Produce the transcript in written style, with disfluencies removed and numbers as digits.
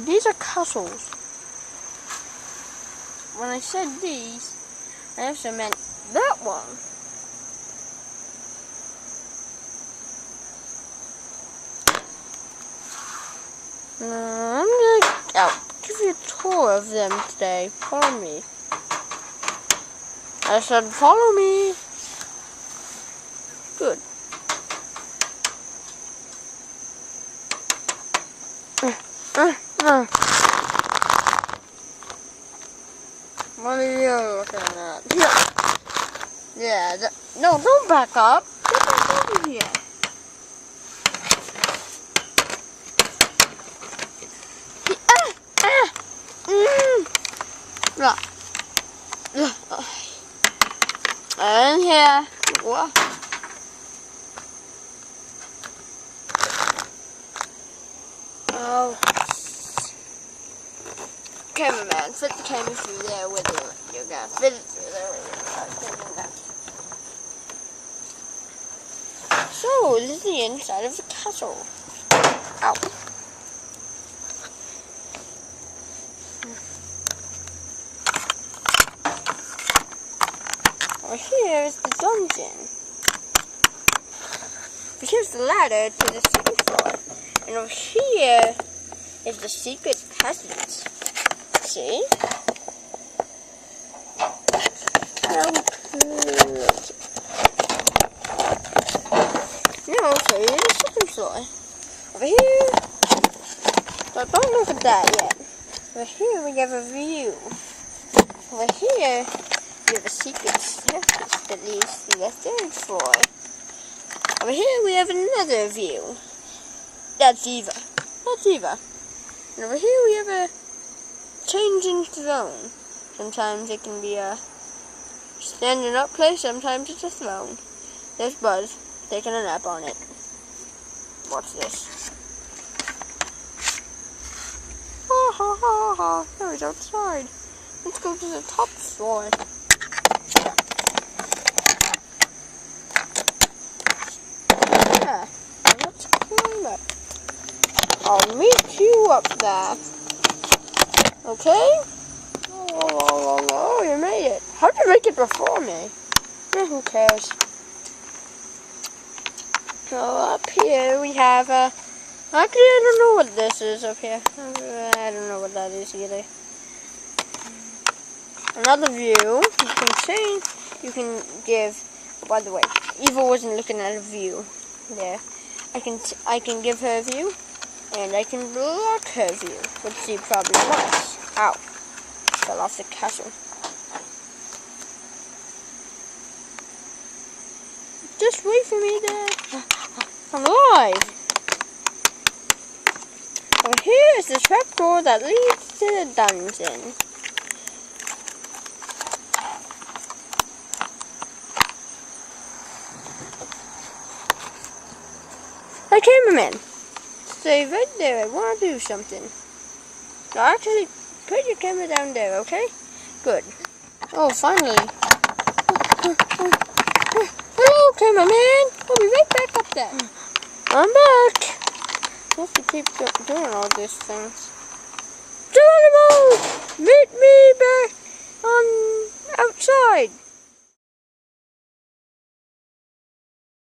These are castles. When I said these, I also meant that one. I'll give you a tour of them today. Follow me. I said follow me. Good. What are you looking at? Yeah. No, don't back up. Get back over here. And here. What? Oh. Cameraman, fit the camera through there with you. You're gonna fit it through there with you. So, this is the inside of the castle. Ow. Over here is the dungeon. Here's the ladder to the second floor. And over here is the secret passage. See? Now I'll show you the second floor. Over here, but don't look at that yet. Over here we have a view. Over here we have a secret staircase that leads to the third floor. Over here we have another view. That's Eva. That's Eva. And over here we have a changing throne. Sometimes it can be a standing up place, sometimes it's a throne. There's Buzz taking a nap on it. Watch this. Ha ha ha ha. Now he's outside. Let's go to the top floor. Yeah, let's climb up. I'll meet you up there. Okay? Oh, you made it. How'd you make it before me? Who cares? So up here we have actually I don't know what this is up here. I don't know what that is either. Another view. You can change. You can give. Oh, by the way, Eva wasn't looking at a view. There. I can give her a view, and I can block her view, which she probably wants. Ow. Fell off the castle. Just wait for me there. I'm alive. Over here is the trapdoor that leads to the dungeon. Hey, cameraman. Stay right there. I want to do something. No, actually, put your camera down there, okay? Good. Oh, finally. Hello, cameraman. I'll be right back up there. I'm back. I have to keep doing all these things. Geronimo! Meet me back on outside.